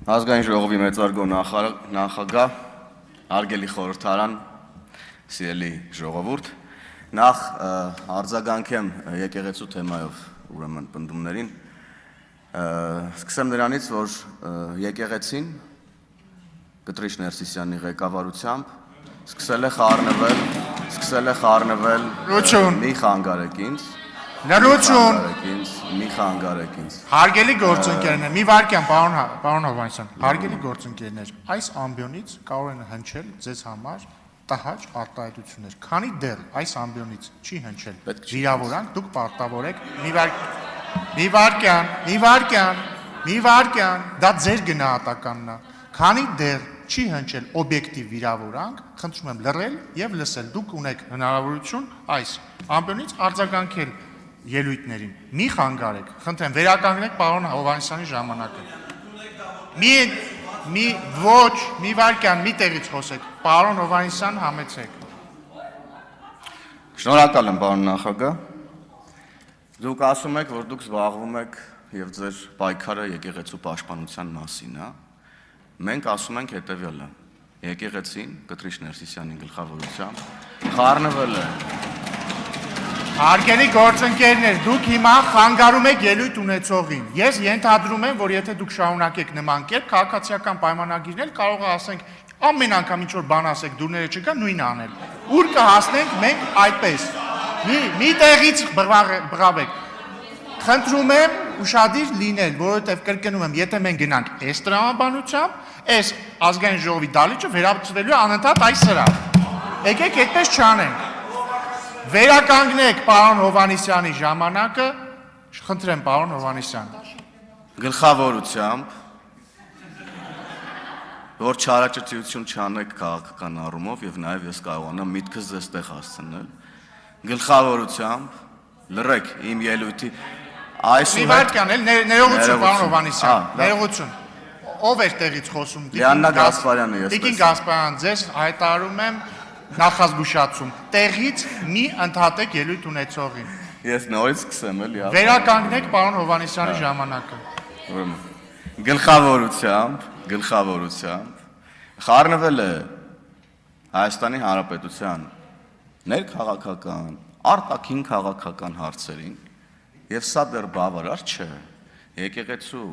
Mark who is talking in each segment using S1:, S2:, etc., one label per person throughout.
S1: Ազգային ժողովի մեծարգո նախագահ, հարգելի խորհրդարան, սիրելի ժողովուրդ, նախ արձագանքեմ եկեղեցու թեմայով ուրեմն պնդումներին, սկսեմ նրանից, որ եկեղեցին Կտրիշ Ներսիսյանի ղեկավարությամբ սկսել է խառնվել մի խանգարեք ինձ, մի խանգարեք ինձ։
S2: Հարգելի գործընկերներ, մի վարքյան, պարոն Հովհաննիսյան, հարգելի գործընկերներ, այս ամբիոնից կարող են հնչել ձեզ համար տհաճ արտահայտություններ, քանի դեռ այս ամբիոնից չի հնչել վիրավորանք, դուք պարտավոր եք մի վարքյան, դա ձեր գնահատականն է, քանի դեռ չի հնչել օբյեկտիվ վիրավորանք, խնդրում եմ լռել եւ լսել, դուք ունեք հնարավորություն այս ամբիոնից արձագանքել ելույթներին, մի խանգարեք, խնդրեմ, վերականգնեք պարոն Հովհաննիսյանի ժամանակը։ Մի վարքյան, մի տեղից խոսեք, պարոն Հովհաննիսյան, համեցեք։
S1: Շնորհակալ եմ, պարոն նախագահ։ Դուք ասում եք, որ դուք զբաղվում եք եւ ձեր պայքարը եկեղեցու պաշտպանության մասին, հա։ Մենք ասում ենք հետեւյալը. եկեղեցին Կտրիշ Ներսիսյանի գլխավորությամբ խառնվել է։
S2: Հարգելի գործընկերներ, դուք հիմա խանգարում եք ելույթ ունեցողին։ Ես ենթադրում եմ, որ եթե դուք շարունակեք նման կերպ, քաղաքացիական պայմանագիրներ կարող է ասենք ամեն անգամ ինչ որ բան ասեք, դուրները չկա նույնը անել։ Ուր կհասնենք մենք այդպես։ Մի տեղից բղավեք։ Խնդրում եմ ուշադիր լինել, որովհետև կրկնում եմ, եթե մենք գնանք այս տրամաբանությամբ, այս ազգային ժողովի դալիճը վերաբացվելու է անընդհատ այս սրահ։ Եկեք այդպես չանենք։ Վերականգնեք պարոն Հովհաննիսյանի ժամանակը, խնդրեմ պարոն Հովհաննիսյան։
S1: Գլխավորությամբ, որ չարաճճիություն չանեք քաղաքական առումով եւ նաեւ ես կարողանամ միտքս ձեզ տեղ հասցնել, գլխավորությամբ լռեք իմ ելույթի
S2: Մի վարքյան էլ ներողություն պարոն Հովհաննիսյան, ներողություն։ Ով էր տեղից խոսում։
S1: Լիաննա Գասպարյանը ես։
S2: Տիկին Գասպարյան, ձեզ հայտարարում եմ նախազգուշացում, տեղից մի ընդհատեք ելույթ ունեցողին։
S1: Ես նորից սկսեմ էլի։
S2: Վերականգնեք պարոն Հովհաննիսյանի ժամանակը։
S1: Գլխավորությամբ խառնվել է Հայաստանի Հանրապետության ներքաղաքական, արտաքին քաղաքական հարցերին եւ սա դեռ բավարար չէ։ Եկեղեցու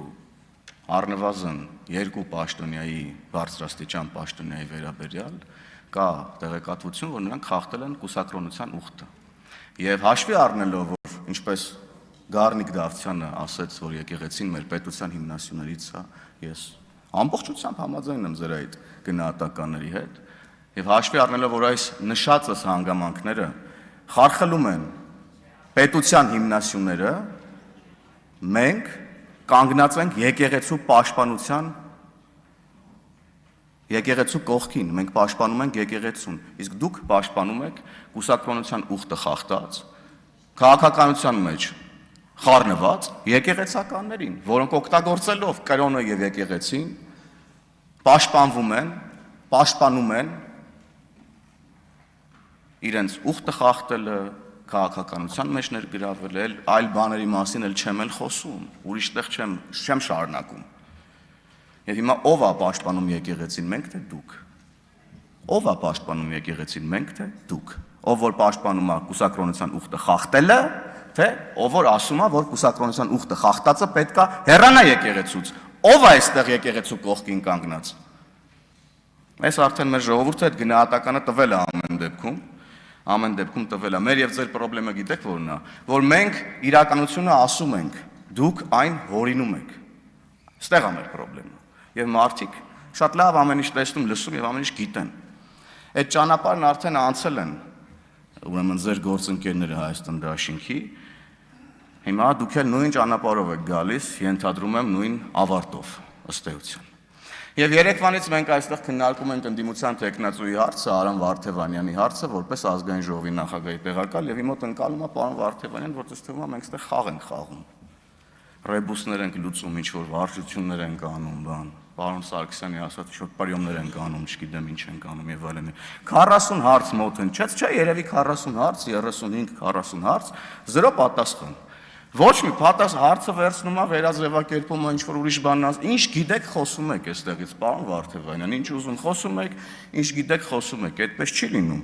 S1: առնվազն երկու պաշտոնյայի բարձրաստիճան պաշտոնյայի վերաբերյալ կա տեղեկատվություն, որ նրանք խախտել են կուսակրոնության ուխտը։ Եվ հաշվի առնելով, որ ինչպես Գառնիկ Դավթյանը ասաց, որ եկեղեցին մեր պետության հիմնասյուներից է, ես ամբողջությամբ համաձայն եմ ձեր այդ գնահատականների հետ, եւ հաշվի առնելով, որ այս նշածս հանգամանքները խարխլում են պետության հիմնասյուները, մենք կանգնած ենք եկեղեցու պաշտպանության եկեղեցու կողքին, մենք պաշտպանում ենք եկեղեցուն, իսկ դուք պաշտպանում եք կուսակրոնության ուխտը խախտած, քաղաքականության մեջ խառնված եկեղեցականներին, որոնք օգտագործելով կրոնը եւ եկեղեցին պաշտպանում են իրենց ուխտը խախտելը, քաղաքականության մեջ ներգրավել, այլ բաների մասին էլ չեմ խոսում, ուրիշ տեղ չեմ շարունակում։ Եվ հիմա ով է պաշտպանում եկեղեցին, մենք թե դուք։ Ով է պաշտպանում եկեղեցին, մենք թե դուք։ Ով որ պաշտպանում է կուսակրոնության ուխտը խախտելը, թե ով որ ասում է, որ կուսակրոնության ուխտը խախտածը պետք է հեռանա եկեղեցուց։ Ով է այստեղ եկեղեցու կողքին կանգնած։ Այս արդեն մեր ժողովուրդը այդ գնահատականը տվել է ամեն դեպքում տվել է։ Մեր եւ ձեր խնդրումը գիտեք որն է, որ մենք իրականությունը ասում ենք, դուք այն հորինում եք։ Ստեղ է մեր խնդրումը։ Եվ մարդիկ շատ լավ ամեն ինչ տեսնում, լսում եւ ամեն ինչ գիտեն։ Այդ ճանապարհն արդեն անցել են, ուրեմն ձեր գործընկերները Հայաստան դաշինքի, հիմա դուք էլ նույն ճանապարհով եք գալիս, ենթադրում եմ նույն ավարտով, ըստ էության։ Եվ երեկվանից մենք այստեղ քննարկում ենք ընդդիմության տեխնացուի հարցը, Արամ Վարդևանյանի հարցը, որպես ազգային ժողովի նախագահի տեղակալ, եւ իմոտ ընկալում է պարոն Վարդևանյան, որ ցույց տվում է մենք այստեղ խաղ ենք խաղում։ Ռեբուսներ ենք լուծում, ինչ որ վարժություններ ենք անում, բան։ Պարոն Սարգսյանի ասած ինչ որ պարյոմներ ենք անում, չգիտեմ ինչ ենք անում եւ այլն։ 40 հարց մոտ հնչեց, չէ, երևի 40 հարց, 35-40 հարց, 0 պատասխան։ Ոչ մի պատաս հարցը վերցնում է վերաձևակերպում ինչ որ ուրիշ բան ասում, ինչ գիտեք խոսում եք այստեղից, պարոն Վարդևանյան, ինչ ուզում խոսում եք, ինչ գիտեք խոսում եք, այդպես չի լինում։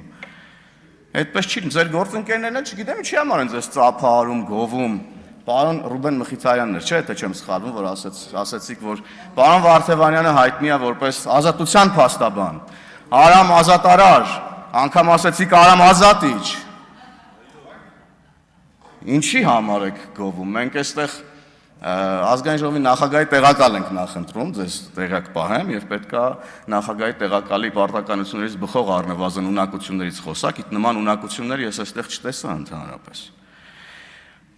S1: Այդպես չի լինում, ձեր գործընկերներն էլ չգիտեմ ինչի համար են ձեզ ծափահարում, գովում։ Պարոն Ռուբեն Մխիթարյանն էր, չէ՞, թե չեմ սխալվում, որ ասեցիք, որ պարոն Վարդևանյանը հայտնի է որպես ազատության փաստաբան, Արամ ազատարար, անգամ ասեցիք Արամ ազատիչ։ Ինչի համար եք գովում։ Մենք այստեղ ազգային ժողովի նախագահի տեղակալ ենք նախընտրում, ձեզ տեղյակ պահեմ եւ պետքա նախագահի տեղակալի պարտականություններից բխող առնվազն ունակություններից խոսակ, իդ նման ունակություններ ես այստեղ չտեսա ընդհանրապես։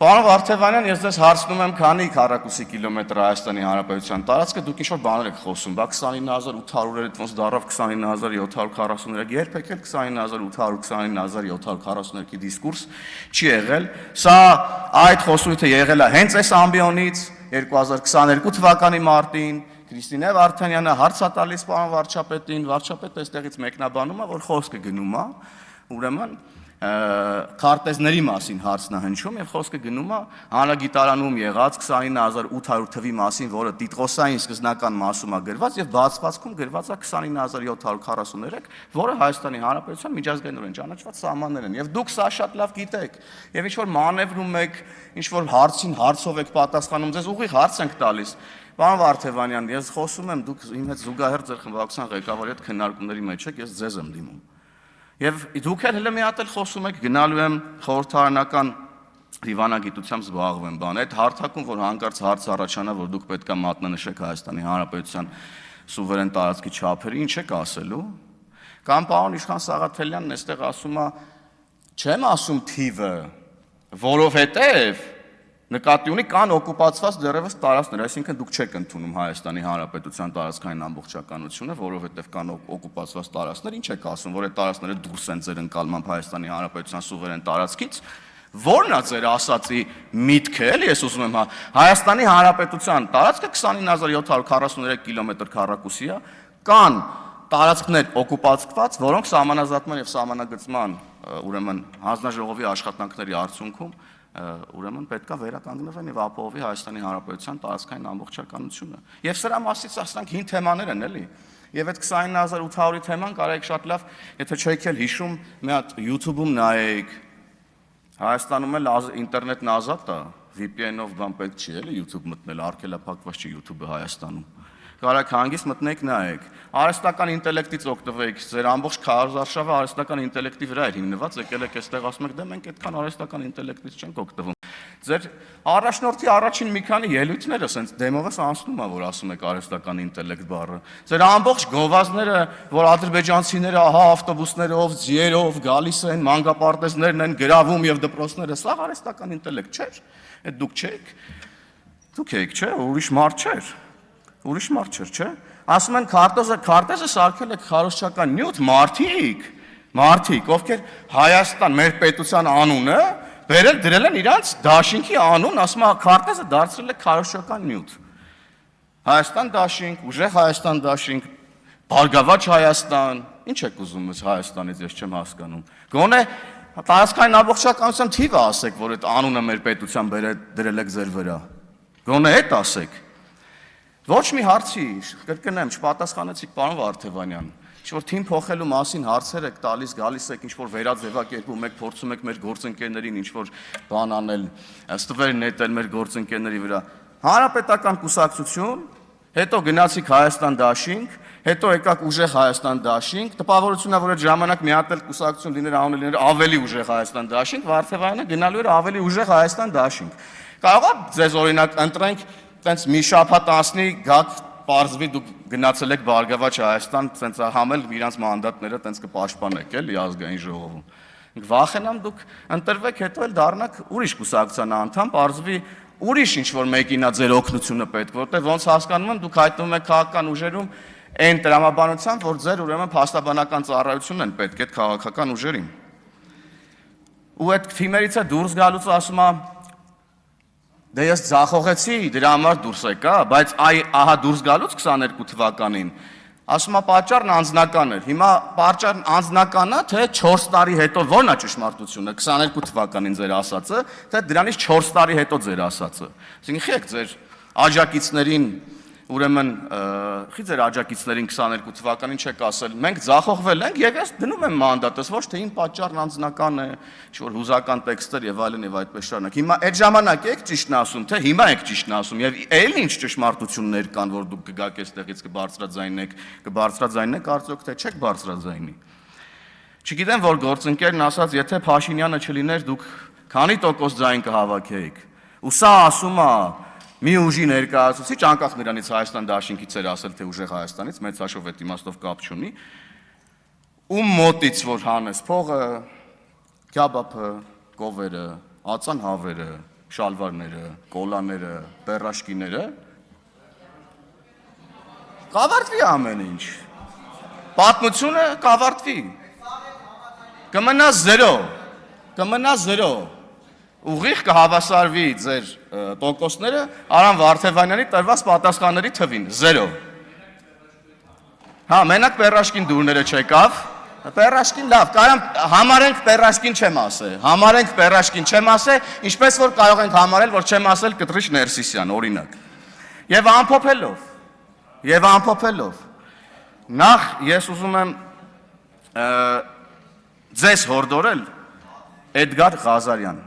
S1: Պարոն Վարդևանյան, ես ձեզ հարցնում եմ, քանի քառակուսի կիլոմետր Հայաստանի Հանրապետության տարածքը դուք ինչ-որ բաներ եք խոսում, բա 29800-ը ոնց դառավ 29743, երբեք էլ 29800-29743-ի դիսկուրս չի եղել։ Սա այդ խոսույթը եղել է հենց այս ամբիոնից 2022 թվականի մարտին, Քրիստինե Վարդանյանը հարց է տալիս պարոն վարչապետին, վարչապետը այստեղից մեկնաբանում է, որ խոսքը գնում է, ուրեմն քարտեզների մասին հարցն է հնչում եւ խոսքը գնում է հանրագիտարանում եղած 29800 թվի մասին, որը տիտղոսային սկզբնական մասում է գրված եւ բացվածքում գրված է 29743, որը Հայաստանի Հանրապետության միջազգայինորեն ճանաչված սահմաններ են եւ դուք սա շատ լավ գիտեք եւ ինչ որ մանևրում եք, ինչ որ հարցին հարցով եք պատասխանում, ձեզ ուղիղ հարց ենք տալիս։ Պարոն Վարդևանյան, ես խոսում եմ, դուք իմ հետ զուգահեռ ձեր խմբակցության ղեկավարի հետ քննարկումների մեջ եք, ես ձեզ եմ դիմում։ Եվ դուք էլ հենց մի հատ էլ խոսում եք, գնալու եմ խորհրդարանական դիվանագիտությամբ զբաղվեմ բան։ Այդ հարթակում, որ հանկարծ հարց առաջանա, որ դուք պետք է մատնանշեք Հայաստանի Հանրապետության սուվերեն տարածքի չափերը, ինչ եք ասելու։ Կամ պարոն Իշխան Սաղաթելյանն այստեղ ասում է, չեմ ասում թիվը, որովհետև նկատի ունի կան օկուպացված դեռևս տարածքներ, այսինքն դուք չեք ընդունում Հայաստանի Հանրապետության տարածքային ամբողջականությունը, որովհետև կան օկուպացված տարածքներ, ինչ եք ասում, որ այդ տարածքները դուրս են ձեր ընկալմամբ Հայաստանի Հանրապետության սուվերեն տարածքից, որն է ձեր ասացի միտքը, էլի ես ուզում եմ, Հայաստանի Հանրապետության տարածքը 29743 կիլոմետր քառակուսի է, կան տարածքներ օկուպացված, որոնք սահմանազատման եւ սահմանագծման, ուրեմն հանձնաժողովի աշխատանքների արդյունքում ուրեմն պետքա վերականգնվեն եւ ապահովի Հայաստանի Հանրապետության տարածքային ամբողջականությունը։ Եվ սրա մասից ասենք հին թեմաներ են, էլի։ Եվ այդ 29800-ի թեման կարեք շատ լավ, եթե չեք էլ հիշում, մի հատ YouTube-ում նայեք։ Հայաստանում էլ ինտերնետն ազատ է, VPN-ով բան պետք չի, էլի YouTube մտնել, արգելափակված չի YouTube-ը Հայաստանում։ Կարեք հանգիստ մտնեք նայեք։ Արհեստական ինտելեկտից օգտվեք, ձեր ամբողջ քարոզարշավը արհեստական ինտելեկտի վրա է հիմնված, եկել եք այստեղ ասում եք, դե մենք այդքան արհեստական ինտելեկտից չենք օգտվում։ Ձեր առաջնորդի առաջին մի քանի ելույթները ասենց դեմովս անցնում է, որ ասում եք արհեստական ինտելեկտ բառը։ Ձեր ամբողջ գովազները, որ ադրբեջանցիները ահա ավտոբուսներով, ձիերով գալիս են, մանկապարտեզներն են գրավում եւ դպրոցները, սա արհեստական ինտելեկտ չէ։ Այդ դուք չեք։ Դուք եք, չէ, ուրիշ մարդ չէ։ Ուրիշ մարդ չէ, չէ։ Ասում են քարտեզը սարքել եք քարոզչական նյութ, մարդիկ, ովքեր Հայաստան մեր պետության անունը դրել են իրանց դաշինքի անուն, ասում է քարտեզը դարձրել է քարոզչական նյութ։ Հայաստան դաշինք, ուժեղ Հայաստան դաշինք, Բարգավաճ Հայաստան, ինչ եք ուզում ես Հայաստանից, ես չեմ հասկանում։ Գոնե տարածքային ամբողջականության թիվը ասեք, որ այդ անունը մեր պետության դրել եք ձեր վրա։ Գոնե այդ ասեք։ Ոչ մի հարցի, կրկնեմ, չպատասխանեցիք պարոն Վարդևանյան, ինչ-որ թիմ փոխելու մասին հարցեր եք տալիս, գալիս եք ինչ-որ վերաձևակերպում եք, փորձում եք մեր գործընկերներին ինչ-որ բան անել, ստվեր նետել մեր գործընկերների վրա։ Հանրապետական կուսակցություն, հետո գնացիք Հայաստան դաշինք, հետո եկաք ուժեղ Հայաստան դաշինք, տպավորությունն է, որ այդ ժամանակ մի հատ էլ կուսակցություն լիներ անուններ ավելի ուժեղ Հայաստան դաշինք, Վարդևանյանը գնալու էր ավելի ուժեղ Հայաստան դաշինք։ Կարող է ձեզ օրինակ ընտրենք տենց մի շաբաթ անցնի, գաք պարզվի դուք գնացել եք Բարգավաճ Հայաստան, տենց համել իրանց մանդատները տենց կպաշտպանեք, էլի ազգային ժողովում։ Վախենամ դուք ընտրվեք, հետո էլ դառնաք ուրիշ կուսակցության անդամ, պարզվի ուրիշ ինչ-որ մեկին է ձեր օգնությունը պետք, որտեղ ոնց հասկանում եմ, դուք հայտնվում եք քաղաքական ուժերում այն տրամաբանությամբ, որ ձեր ուրեմն փաստաբանական ծառայությունն են պետք այդ քաղաքական ուժերին։ Ու այդ թիմերից է դուրս գալուց ասում է դե ես ձախողեցի, դրա համար դուրս եկա, բայց ահա դուրս գալուց 22 թվականին Ասում է պատճառն անձնական էր։ Հիմա պատճառն անձնականա, թե 4 տարի հետո ո՞րն է ճշմարտությունը, 22 թվականին ձեր ասածը, թե դրանից 4 տարի հետո ձեր ասածը։ Այսինքն խեք ձեր աջակիցներին, ուրեմն խի ձեր աջակիցներին 22 թվականին չեք ասել, մենք ձախողվել ենք եւ ես դնում եմ մանդատս, ոչ թե իմ պատճառն անձնական է, ինչ-որ հուզական տեքստեր եւ այլն եւ այդպես շարունակ։ Հիմա այդ ժամանակ եք ճիշտն ասում, թե հիմա եք ճիշտն ասում եւ այլ ինչ ճշմարտություններ կան, որ դուք կգաք այստեղից կբարձրաձայնեք արդյոք թե չեք բարձրաձայնի։ Չգիտեմ, որ գործընկերն ասաց, եթե Փաշինյանը չլիներ, դուք քանի տոկոս ձայն կհավաքեիք։ Ու սա ասում է մի ուժի ներկայացուցիչ, անկախ նրանից Հայաստան դաշինքից էր ասել, թե ուժեղ Հայաստանից, մեծ հաշվով այդ իմաստով կապ չունի, ում մոտից որ հանես փողը, քյաբաբը, կովերը, ածան հավերը, շալվարները, կոլաները, բեռաշկիները, կավարտվի ամեն ինչ։ Պատմությունը կավարտվի։ Կմնա 0։ Ուղիղ կհավասարվի ձեր տոկոսները Արամ Վարդևանյանի տրված պատասխանների թվին 0։ Հա, մենակ Պերաշկին դուրները չեկավ։ Պերաշկին լավ, կարամ համարենք Պերաշկին չեմ ասել, ինչպես որ կարող ենք համարել, որ չեմ ասել Կտրիչ Ներսիսյան, օրինակ։ Եվ ամփոփելով։ Նախ ես ուզում եմ ձեզ հորդորել Էդգար Ղազարյան։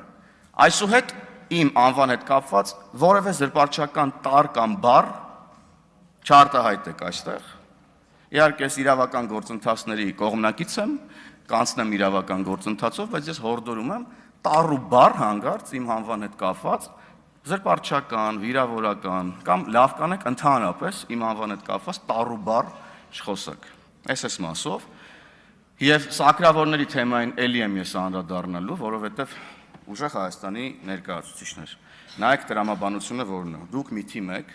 S1: Այսուհետ իմ անվան հետ կապված որևէ զրպարտչական տար կամ բառ չարտահայտեք այստեղ։ Իհարկե ես իրավական գործընթացների կողմնակից եմ, կանցնեմ իրավական գործընթացով, բայց ես հորդորում եմ տառ ու բառ հանգարց իմ անվան հետ կապված զրպարտչական, վիրավորական կամ լավ կանեք ընդհանրապես իմ անվան հետ կապված տառ ու բառ չխոսակ։ Այս մասով եւ սակրավորների թեմային էլի եմ ես անդրադառնալու, որովհետեւ ուժեղ Հայաստանի ներկայացուցիչներ։ Նայեք տրամաբանությունը որն է։ Դուք մի թիմ եք։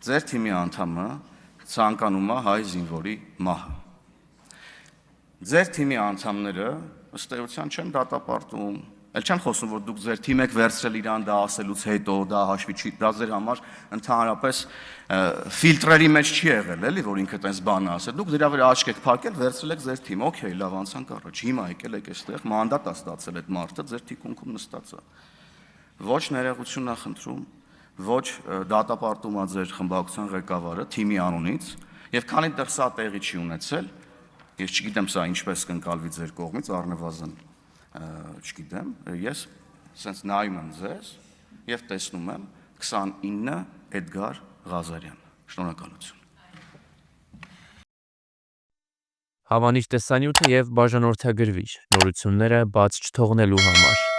S1: Ձեր թիմի անդամը ցանկանում է հայ զինվորի մահը։ Ձեր թիմի անդամները ըստ էության չեն դատապարտում, ել չեմ խոսում, որ դուք ձեր թիմ եք վերցրել իրան դա ասելուց հետո, դա հաշվի չի, դա ձեր համար ընդհանրապես ֆիլտրերի մեջ չի եղել, էլի, որ ինքը տես բան ասել։ Դուք դրա վրա աչք եք փակել, վերցրել եք ձեր թիմ, օքեյ, լավ, անցանք առաջ։ Հիմա եկել եք այստեղ, մանդատ է ստացել այդ մարդը, ձեր թիկունքում նստած է։ Ոչ ներողություն ա խնդրում, ոչ դատապարտում ա ձեր խմբակցության ղեկավարը թիմի անունից, եւ քանի դեռ սա տեղի չի ունեցել, ես չգիտեմ սա ինչպես կընկալվի ձեր կողմից, առնվազն չգիտեմ, ես սենց նայում եմ ձեզ եւ տեսնում եմ 29 Էդգար Ղազարյան։ Շնորհակալություն։
S3: Հավանիչ տեսանյութը եւ բաժանորդագրվիչ նորությունները բաց չթողնելու համար